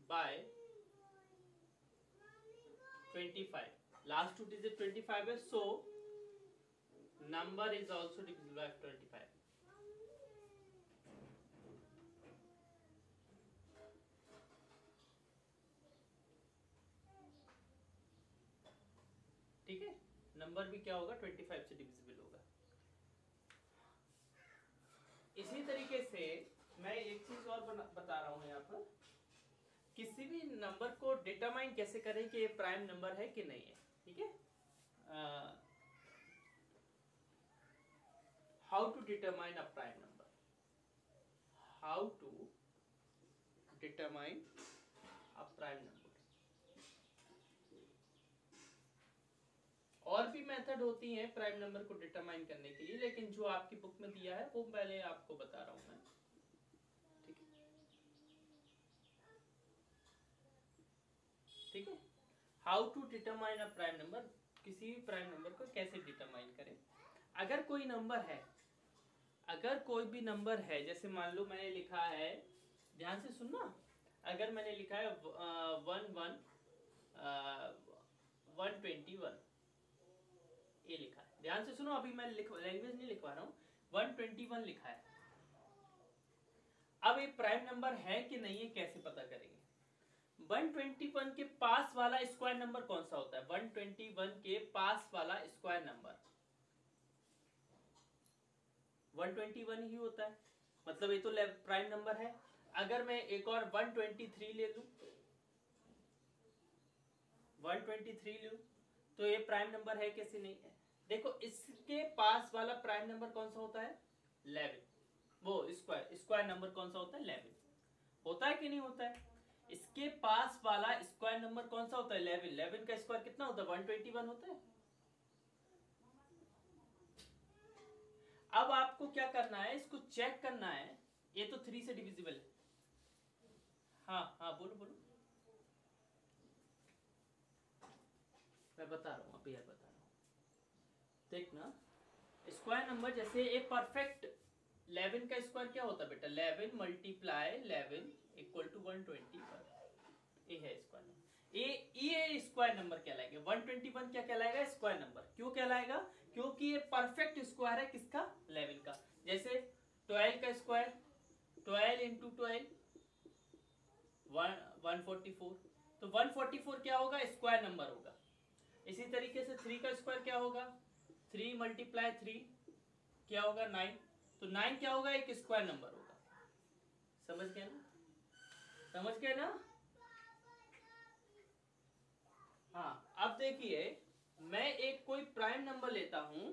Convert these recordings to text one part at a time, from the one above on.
Bye 25, last 2 digit 25 है, so number is also divisible by 25। ठीक है, नंबर भी क्या होगा 25 से डिविजिबल होगा। इसी तरीके से मैं एक चीज और बता रहा हूं यहाँ पर, किसी भी नंबर को डिटरमाइन कैसे करें कि ये प्राइम नंबर है कि नहीं है। ठीक है, how to determine a prime number, how to determine a prime number. और भी मेथड होती हैं प्राइम नंबर को डिटरमाइन करने के लिए, लेकिन जो आपकी बुक में दिया है वो पहले आपको बता रहा हूं मैं। ठीक है, ठीक है, how to determine a prime number, किसी भी प्राइम नंबर को कैसे डिटरमाइन करें। अगर कोई नंबर है, अगर कोई भी नंबर है, जैसे मान लो मैंने लिखा है, ध्यान से सुनना, अगर मैंने लिखा है 121 ये लिखा है, ध्यान से सुनो, अभी मैं लैंग्वेज नहीं लिखवा रहा हूं, 121 लिखा है। अब ये प्राइम नंबर है कि नहीं है कैसे पता करेंगे। 121 के पास वाला स्क्वायर नंबर कौन सा होता है, 121 के पास वाला स्क्वायर नंबर 121 ही होता है, मतलब ये तो प्राइम नंबर है। अगर मैं एक और 123 ले लूं, 123 लूं, तो ये प्राइम नंबर है कैसे नहीं है। देखो इसके पास वाला प्राइम नंबर कौन सा होता है, 11, वो स्क्वायर नंबर कौन सा होता है, 11 होता है कि नहीं होता है। इसके पास वाला स्क्वायर नंबर कौन सा होता है, 11, 11 का स्क्वायर कितना होता है, 121 होता है। अब आपको क्या करना है, इसको चेक करना है, ये तो 3 से डिविजिबल है। हाँ हाँ बोलो बोलो, मैं बता रहा हूँ, अभी यार बता रहा हूँ। देखना, स्क्वायर नंबर जैसे एक परफेक्ट 11 का स्क्वायर क्या होता है बेटा, 11 मल्टीप्लाई 11 इक्वल टू 121, ये है स्क्वायर नंबर। ये स्क्वायर नंबर कहलाएगा, 121 क्या कहलाएगा, स्क्वायर नंबर। क्यों कहलाएगा, क्योंकि ये परफेक्ट स्क्वायर है किसका, 11 का। जैसे 12 का स्क्वायर 12 इंटू 12 144, तो 144 क्या होगा, स्क्वायर नंबर होगा। इसी तरीके से 3 का स्क्वायर क्या होगा, 3 मल्टीप्लाई 3 क्या होगा, 9, तो 9 क्या होगा, एक स्क्वायर नंबर होगा। समझ गए ना, समझ गए ना। हाँ, अब देखिए, मैं एक कोई प्राइम नंबर लेता हूं,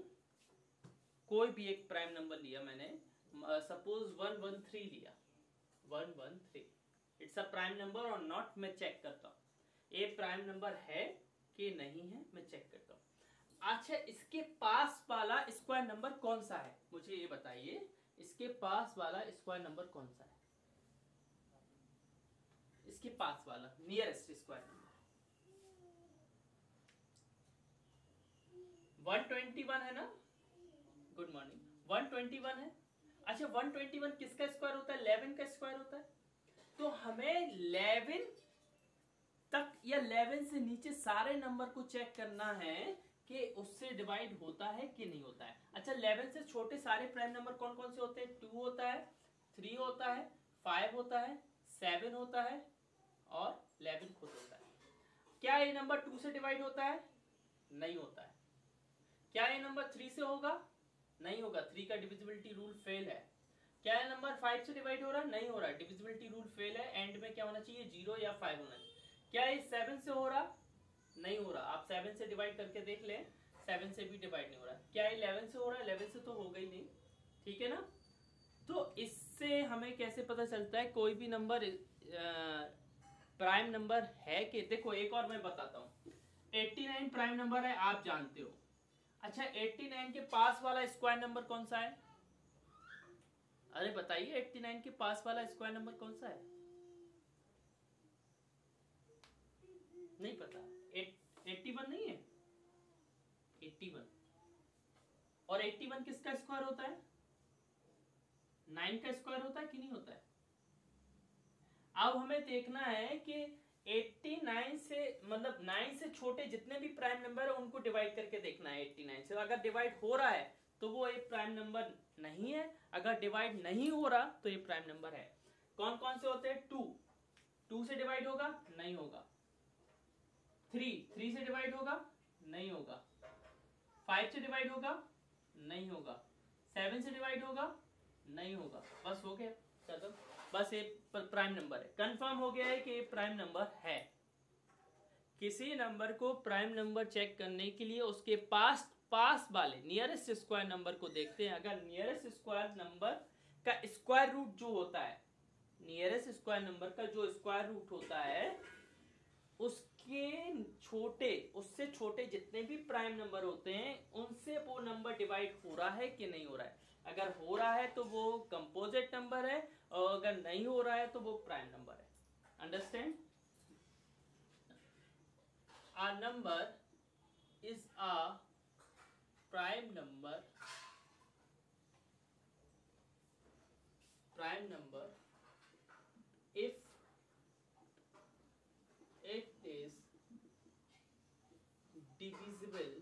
कोई भी एक प्राइम नंबर लिया मैंने, सपोज 113 लिया, 113, इट्स अ प्राइम नंबर और नॉट, मैं चेक करता हूं ये प्राइम नंबर है कि नहीं है, मैं चेक करता हूं। अच्छा, इसके पास वाला स्क्वायर नंबर कौन सा है, मुझे ये बताइए, इसके पास वाला स्क्वायर नंबर कौन सा है, इसके पास वाला नियरेस्ट स्क्वायर नंबर 121 है ना, गुड मॉर्निंग, 121 है। अच्छा, 121 किसका स्क्वायर होता है, 11 का स्क्वायर होता है। तो हमें 11 तक या 11 से नीचे सारे नंबर को चेक करना है कि उससे डिवाइड होता है कि नहीं होता है। अच्छा, 11 से छोटे सारे प्राइम नंबर कौन कौन से होते हैं, 2 होता है, 3 होता है, 5 होता है, 7 होता है और 11 खुद होता है। क्या ये नंबर 2 से डिवाइड होता है, नहीं होता है। क्या ये नंबर 3 से होगा, नहीं होगा, 3 का डिविजिबिलिटी रूल फेल है। क्या ये नंबर 5 से डिवाइड हो रहा है, नहीं हो रहा है, डिविजिबिलिटी रूल फेल है, एंड में क्या होना चाहिए, 0 या 5 होना चाहिए। क्या ये 7 से हो रहा, नहीं हो रहा, आप 7 से डिवाइड करके देख लें, 7 से भी डिवाइड नहीं हो रहा। क्या ये 11 से हो रहा है, 11 से तो होगा ही नहीं, ठीक है ना। तो इससे हमें कैसे पता चलता है कोई भी नंबर प्राइम नंबर है कि, देखो एक और मैं बताता हूं, 89 प्राइम नंबर है, आप जानते हो। अच्छा, 89 के पास वाला स्क्वायर नंबर कौन सा है, अरे बताइए, 89 के पास वाला स्क्वायर नंबर कौन सा है, नहीं पता, 81 नहीं है, 81, और 81 किसका स्क्वायर होता है, 9 का स्क्वायर होता है कि नहीं होता है। अब हमें देखना है कि 89 से मतलब 9 से छोटे जितने भी प्राइम नंबर है उनको डिवाइड करके देखना है 89 से। अगर डिवाइड हो रहा है तो वो एक प्राइम नंबर नहीं है, अगर डिवाइड नहीं हो रहा तो ये प्राइम नंबर है। कौन कौन से होते हैं? 2 से डिवाइड होगा? नहीं होगा। 3 से डिवाइड होगा? नहीं होगा। 5 से डिवाइड होगा? नहीं होगा। 7 से डिवाइड होगा? नहीं होगा। बस हो गया खत्म। बस ये प्राइम नंबर है। कंफर्म हो गया है कि ये प्राइम नंबर है। किसी नंबर को प्राइम नंबर चेक करने के लिए उसके पास वाले नियरेस्ट स्क्वायर नंबर को देखते हैं। अगर नियरेस्ट स्क्वायर नंबर का स्क्वायर रूट जो होता है, नियरेस्ट स्क्वायर नंबर का जो स्क्वायर रूट होता है उसके उससे छोटे जितने भी प्राइम नंबर होते हैं उनसे वो नंबर डिवाइड हो रहा है कि नहीं हो रहा है। अगर हो रहा है तो वो कंपोजिट नंबर है, और अगर नहीं हो रहा है तो वो प्राइम नंबर है। Understand? A number is a prime number if it is divisible.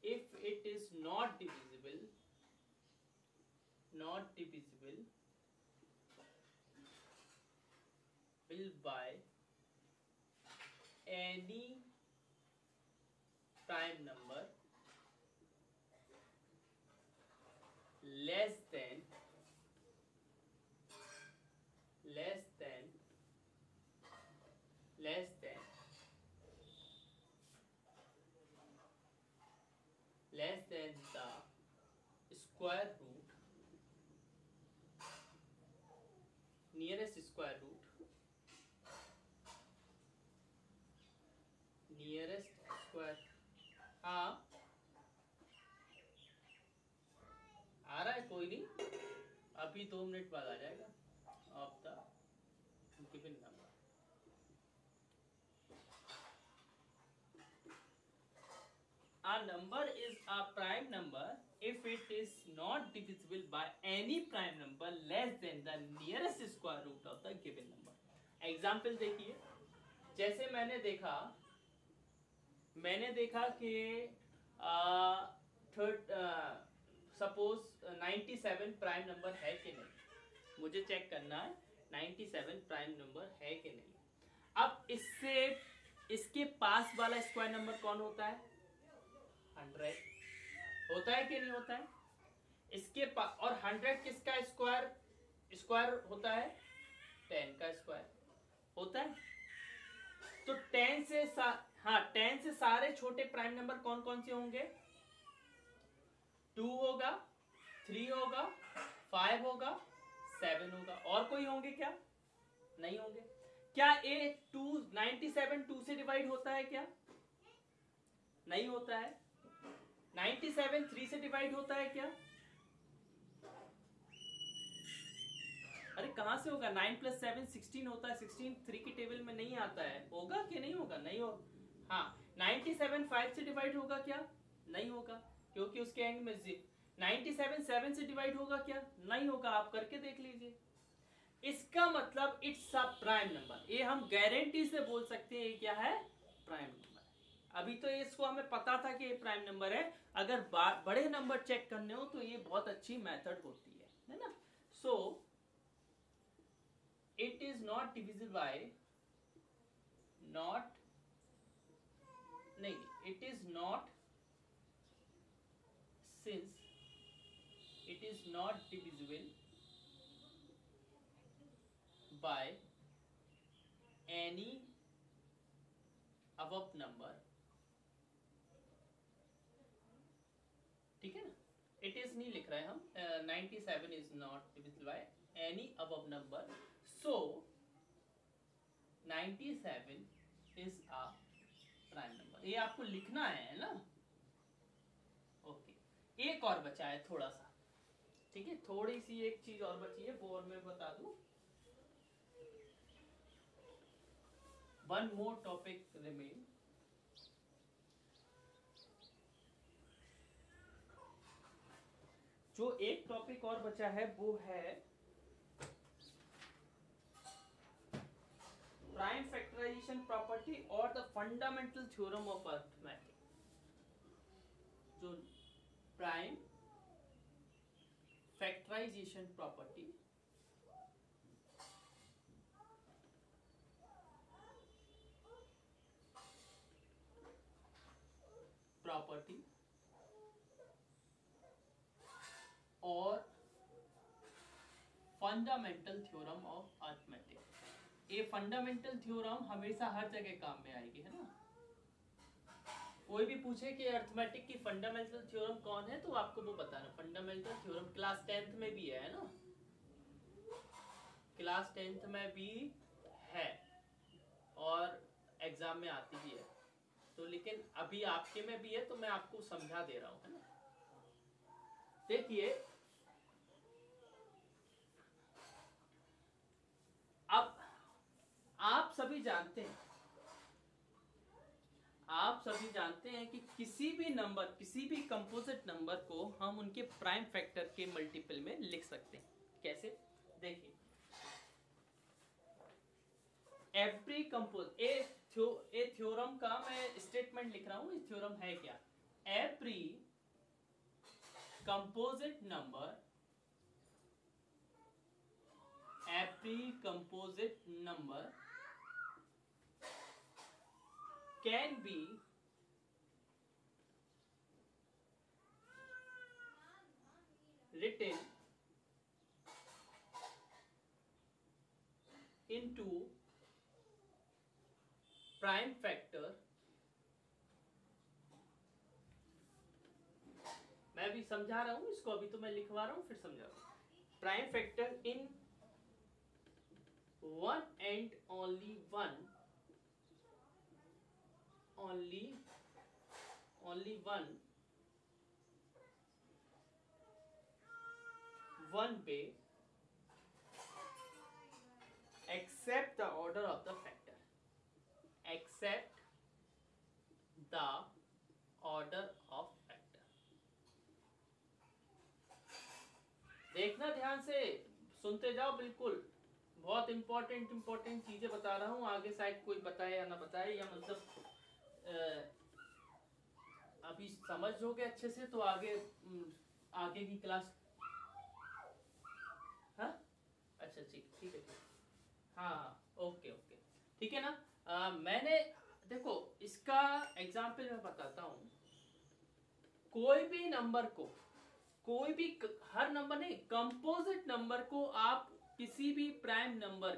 If it is not divisible by any prime number less than the square root, nearest square root हाँ आ रहा है, कोई नहीं, अभी 2 मिनट बाद आ जाएगा। Of the given number. A number is a prime number if it is not divisible by any prime number less than the nearest square root of the given number. Example देखिए, जैसे मैंने देखा कि suppose 97 prime number है कि नहीं, मुझे check करना है 97 प्राइम नंबर है कि नहीं। अब इसके पास वाला स्क्वायर नंबर कौन होता है? 100 होता है कि नहीं होता है? इसके पास, और 100 किसका स्क्वायर होता है? 10 का स्क्वायर होता है। तो 10 से सारे छोटे प्राइम नंबर कौन कौन से होंगे? 2 होगा, 3 होगा, 5 होगा, 7 होगा। और कोई होंगे क्या? नहीं होंगे। क्या ए 97 2 से डिवाइड होता है क्या? नहीं होता है। 97 3 से डिवाइड होता है क्या? अरे कहां से होगा? 9 + 7 16 होता है। 16 3 की टेबल में नहीं आता है। होगा कि नहीं होगा? नहीं हो। हाँ, 97 5 से डिवाइड होगा क्या? नहीं होगा, क्योंकि उसके एंड में 97 7 से डिवाइड होगा क्या? नहीं होगा। आप करके देख लीजिए। इसका मतलब इट्स अ प्राइम नंबर। ये हम गारंटी से बोल सकते हैं क्या है? Prime number. अभी तो इसको हमें पता था कि ये प्राइम नंबर है। अगर बड़े नंबर चेक करने हो तो ये बहुत अच्छी मेथड होती है ना। सो it is not divisible by it is not, since it is not divisible by any above number, ठीक है ना। it is नहीं लिख रहे हैं हम, 97 is not divisible by any above number, so 97 is a prime number। ये आपको लिखना है ना। ओके, एक और बचा है थोड़ा सा, ठीक है, थोड़ी सी एक चीज और बची है, वो और मैं बता दूं। One more topic remain. जो एक टॉपिक और बचा है वो है प्राइम फैक्टराइजेशन प्रॉपर्टी और the fundamental theorem of arithmetic. जो प्राइम फैक्टराइजेशन प्रॉपर्टी और फंडामेंटल थ्योरम ऑफ अरिथमेटिक। ये फंडामेंटल थ्योरम हमेशा हर जगह काम में आएगी, है ना। कोई भी पूछे कि अरिथमेटिक की फंडामेंटल थ्योरम कौन है तो आपको वो बताना। फंडामेंटल थ्योरम क्लास 10th में भी है ना, क्लास 10th में भी है और एग्जाम में आती भी है। तो लेकिन अभी आपके में भी है तो मैं आपको समझा दे रहा हूं, है ना। देखिए अब आप सभी जानते हैं कि किसी भी नंबर, किसी भी कंपोजिट नंबर को हम उनके प्राइम फैक्टर के मल्टीपल में लिख सकते हैं। कैसे? देखिए एवरी कंपोज ए थ्योरम का मैं स्टेटमेंट लिख रहा हूं। इस थ्योरम है क्या? Every composite number can be written into prime factor। मैं भी समझा रहा हूं इसको, अभी तो मैं लिखवा रहा हूं फिर समझा रहा हूं। Prime factor in one and only one way accept the order of the factor, accept the order of factor। देखना ध्यान से, सुनते जाओ बिल्कुल। बहुत इंपॉर्टेंट चीजें बता रहा हूं, आगे शायद कोई बताए या ना बताए, या मतलब अभी समझोगे अच्छे से तो आगे की क्लास। हाँ अच्छा ठीक है। हाँ ओके ठीक है ना। मैंने देखो इसका एग्जाम्पल मैं बताता हूं। कोई भी नंबर को, कोई भी हर नंबर नहीं, कंपोजिट नंबर को आप किसी भी प्राइम नंबर,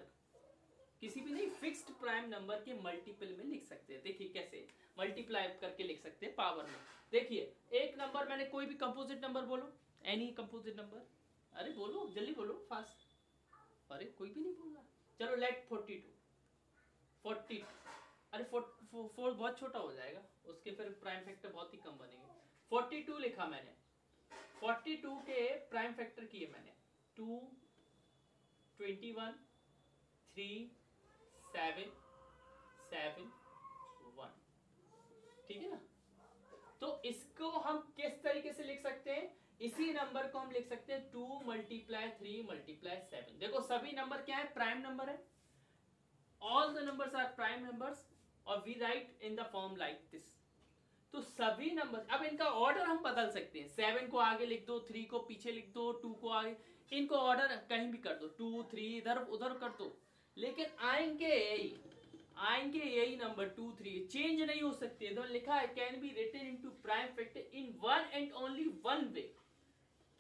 किसी भी नहीं फिक्स्ड प्राइम नंबर के मल्टीपल में लिख सकते हैं। देखिए कैसे मल्टीप्लाई करके लिख सकते हैं पावर में। देखिए एक नंबर, मैंने कोई भी कंपोजिट नंबर बोलो, एनी कंपोजिट नंबर। अरे बोलो जल्दी बोलो फास्ट। अरे कोई भी नहीं बोल रहा। चलो लेट 42। अरे 4 बहुत छोटा हो जाएगा, उसके फिर प्राइम फैक्टर बहुत ही कम बनेंगे। 42 लिखा मैंने, 42 के प्राइम फैक्टर किए मैंने 2, 21, 3, 7, 7, 1। ठीक है ना। तो इसको हम किस तरीके से लिख सकते हैं? इसी नंबर को हम लिख सकते हैं 2 × 3 × 7। देखो सभी नंबर क्या है? प्राइम नंबर है। All the numbers are prime numbers और we write in the form like this. तो सभी नंबर, अब इनका ऑर्डर हम बदल सकते हैं। 7 को आगे लिख दो, 3 को पीछे लिख दो, 2 को आगे, इनको ऑर्डर कहीं भी कर दो, 2, 3 इधर उधर कर दो, लेकिन आएंगे यही नंबर 2, 3, चेंज नहीं हो सकते। तो लिखा है can be written into prime factor in one and only one way.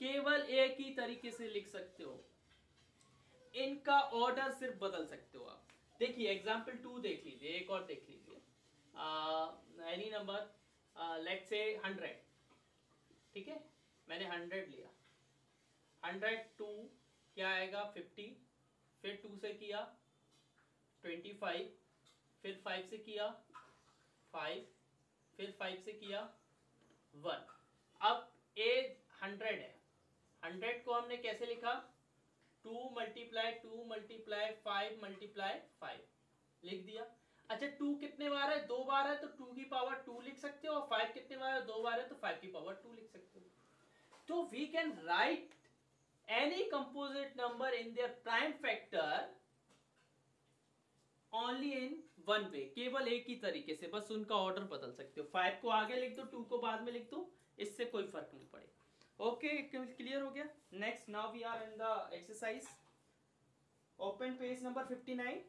केवल एक ही तरीके से लिख सकते हो, इनका ऑर्डर सिर्फ बदल सकते हो आप। देखिए एग्जाम्पल 2 देख लीजिए, एक और देख लीजिए। Any number let's say 100। ठीक है, मैंने 100 लिया। 102 क्या आएगा? 50। फिर 2 से किया 25, फिर 5 से किया 5, फिर 5 से किया 1। अब ए 100 है। 100 को हमने कैसे लिखा? 2 × 2 × 5 × 5 लिख दिया। अच्छा 2 कितने बार है? 2 बार है तो 2 की पावर 2 लिख सकते हो, और 5 कितने बार है? 2 बार है तो 5 की पावर 2 लिख सकते हो। तो we can write any composite number in their prime factor only in one way, केवल एक ही तरीके से, बस उनका ऑर्डर बदल सकते हो। 5 को आगे लिख दो, 2 को बाद में लिख दो, इससे कोई फर्क नहीं पड़ेगा। ओके, क्लियर हो गया। Next, now we are in the exercise. Open page number 59,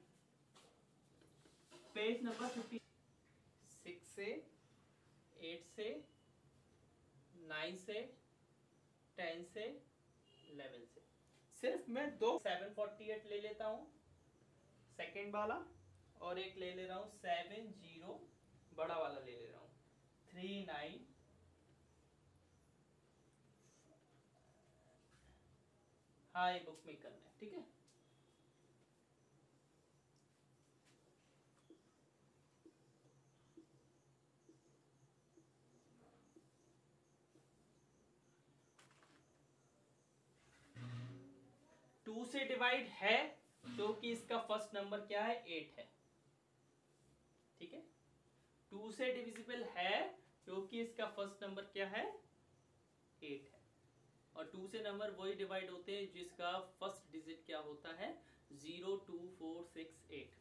page number 50, 6 से, 8 से, 9 से, 10 से, 11 से। सिर्फ मैं दो 748 ले लेता हूं, सेकेंड वाला, और एक ले ले रहा हूं 70, बड़ा वाला ले ले रहा हूं 39। हाँ, ये बुक में करना है, ठीक है। टू से डिवाइड है क्योंकि इसका फर्स्ट नंबर क्या है, 8 है, ठीक है। 2 से डिविजिबल है क्योंकि इसका फर्स्ट नंबर क्या है, 8 है। और 2 से नंबर वही डिवाइड होते हैं जिसका फर्स्ट डिजिट क्या होता है, 0, 2, 4, 6, 8।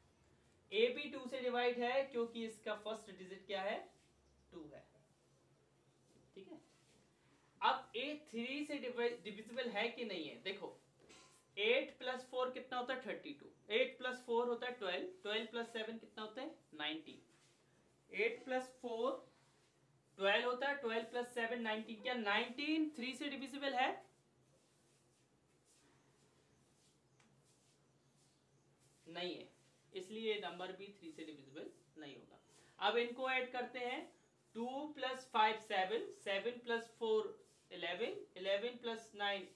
ए भी 2 से डिवाइड है क्योंकि इसका फर्स्ट डिजिट क्या है, 2 है, ठीक है। अब ए 3 से डिविजिबल है कि नहीं है, देखो 8 + 4 कितना होता है, 32। 8 + 4 होता है 12, 12 + 7 कितना होता है, 19। 8 + 4 12 होता है, 12 + 7 19। क्या 19 3 से डिविजिबल है, नहीं है, इसलिए नंबर भी 3 से डिविजिबल नहीं होगा। अब इनको ऐड करते हैं, 2 + 5 7, 7 + 4 11, 11 + 9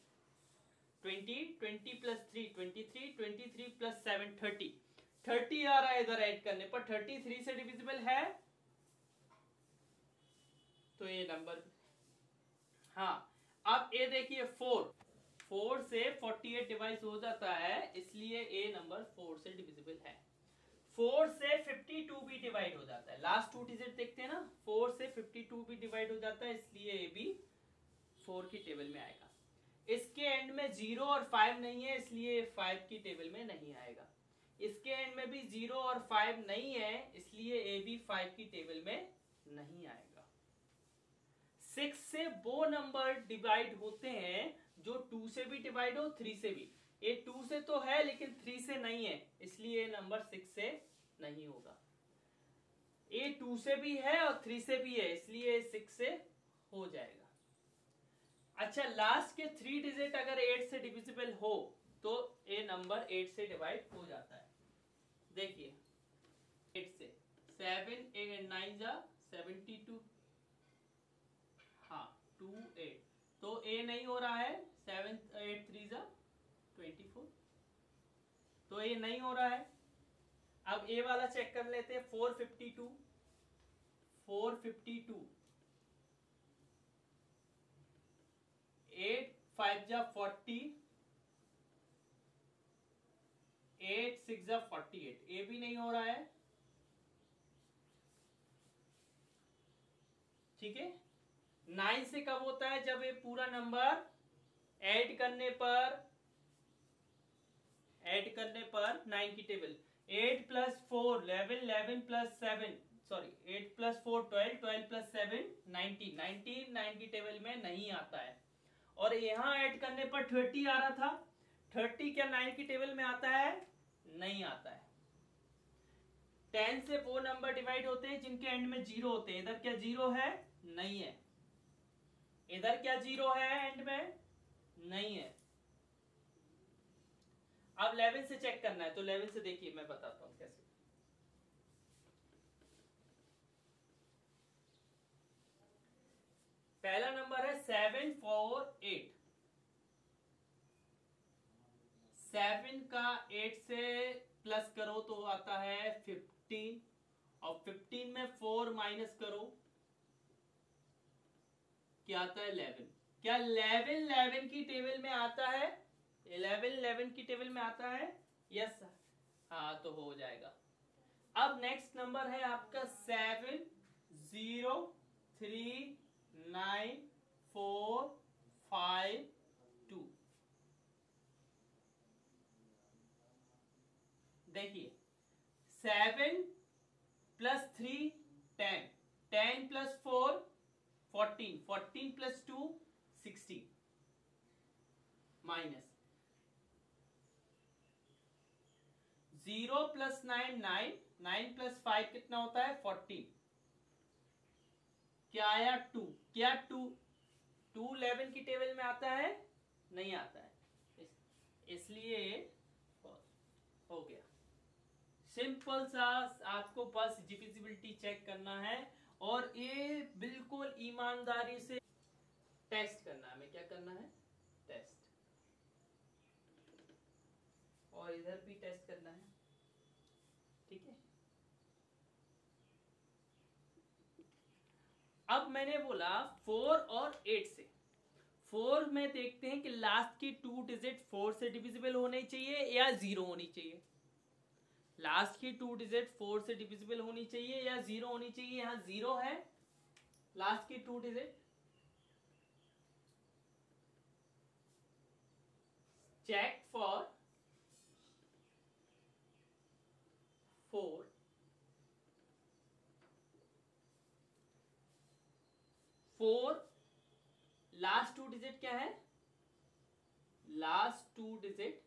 20, 20 + 3 23, 23 + 7 30। 30 आ रहा है इधर ऐड करने पर, 33 से डिविजिबल है, तो ये नंबर, हाँ। अब ए देखिए 4 से 48 डिवाइड हो जाता है, इसलिए ए नंबर 4 से डिविजिबल है। 4 से 52 भी डिवाइड हो जाता है, लास्ट 2 डिजिट देखते हैं ना, 4 से 52 भी डिवाइड हो जाता है, इसलिए ए भी 4 की टेबल में आएगा। इसके एंड में 0 और 5 नहीं है, इसलिए 5 की टेबल में नहीं आएगा। इसके एंड में भी 0 और 5 नहीं है, इसलिए ए भी 5 की टेबल में नहीं आएगा। 6 से वो नंबर डिवाइड होते हैं जो 2 से भी डिवाइड हो, 3 से भी। ये 2 से तो है लेकिन 3 से नहीं है, इसलिए नंबर 6 से नहीं होगा। ये 2 से भी है और 3 से भी है, इसलिए 6 से हो जाएगा। अच्छा, लास्ट के 3 डिजिट अगर 8 से डिविजिबल हो तो ये नंबर 8 से डिवाइड हो जाता है। देखिए 8 से 7 8 9 जा 72, हाँ 2 8, तो ए नहीं हो रहा है, 7 8 3 जा 24, तो ये नहीं हो रहा है। अब ए वाला चेक कर लेते हैं, 452, 452, 8 5 जा 40, 8 6 जा 48, ए भी नहीं हो रहा है, ठीक है। 9 से कब होता है, जब ये पूरा नंबर ऐड करने पर 9 की टेबल, 8 + 4 11, 11 + 7 सॉरी 8 + 4 12, 12 + 7 19, 19 9 की टेबल में नहीं आता है। और यहां ऐड करने पर 30 आ रहा था, 30 क्या 9 की टेबल में आता है, नहीं आता है। 10 से वो नंबर डिवाइड होते हैं जिनके एंड में 0 होते हैं, इधर क्या 0 है, नहीं है। इधर क्या 0 है एंड में, नहीं है। अब 11 से चेक करना है, तो 11 से देखिए मैं बताता हूं कैसे। पहला नंबर है 7 4 8, 7 का 8 से प्लस करो तो आता है 15, और 15 में 4 माइनस करो क्या आता है, 11। क्या 11 11 की टेबल में आता है, 11 11 की टेबल में आता है, यस, हाँ तो हो जाएगा। अब नेक्स्ट नंबर है आपका 7 0 3 9 4 5 2। देखिए 7 plus 3 10, 10 plus 4 14, 14 plus 2 16, minus 0 plus 9 9, 9 plus 5 कितना होता है 14, क्या आया 2, क्या 2 11 की टेबल में आता है, नहीं आता है, इसलिए हो गया। सिंपल सा, आपको बस डिविजिबिलिटी चेक करना है और ये बिल्कुल ईमानदारी से टेस्ट करना है। हमें क्या करना है, टेस्ट, और इधर भी टेस्ट करना है, ठीक है। अब मैंने बोला 4 और 8 से, 4 में देखते हैं कि लास्ट की 2 डिजिट 4 से डिविजिबल होनी चाहिए या 0 होनी चाहिए। लास्ट की 2 डिजिट 4 से डिविजिबल होनी चाहिए या 0 होनी चाहिए। यहां 0 है लास्ट की 2 digit. Check for 4 last 2 digit क्या है, लास्ट 2 डिजिट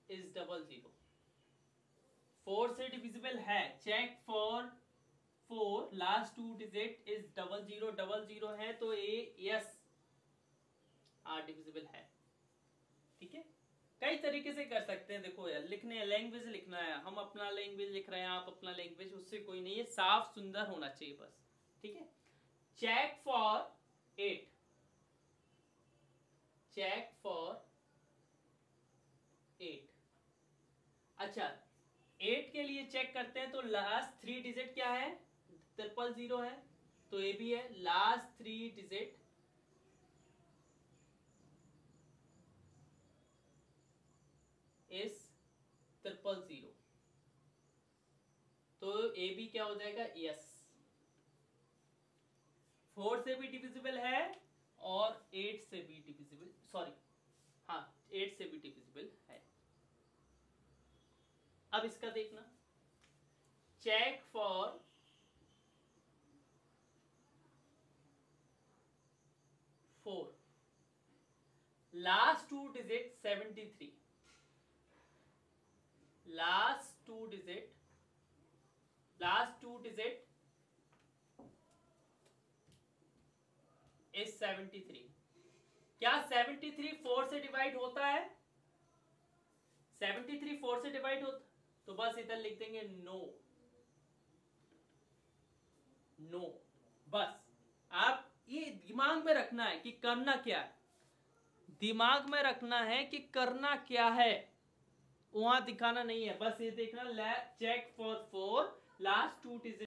इज 00। 4 से डिविजिबल है, check for 4 last 2 digit is 00, 00 है तो ये यस डिविजिबल है, ठीक है। कई तरीके से कर सकते हैं, देखो यार, लिखने लैंग्वेज लिखना है, हम अपना लैंग्वेज लिख रहे हैं, आप अपना लैंग्वेज, उससे कोई नहीं है, साफ सुंदर होना चाहिए बस, ठीक है। Check for 8, check for 8। अच्छा, 8 के लिए चेक करते हैं तो लास्ट 3 डिजिट क्या है, 000 है, तो ये भी है, लास्ट 3 डिजिट इस 000, तो ए भी क्या हो जाएगा, यस। 4 से भी डिविजिबल है और 8 से भी डिविजिबल, सॉरी हाँ 8 से भी डिविजिबल है। अब इसका देखना, check for 4 last 2 digit 73, last 2 digit is 73। क्या 73 4 से डिवाइड होता है, 73 4 से डिवाइड होता, तो बस इधर लिख देंगे नो, नो। बस आप ये दिमाग में रखना है कि करना क्या है, दिमाग में रखना है कि करना क्या है, वहां दिखाना नहीं है, बस ये देखना, चेक फॉर 4 लास्ट 2 डिजिट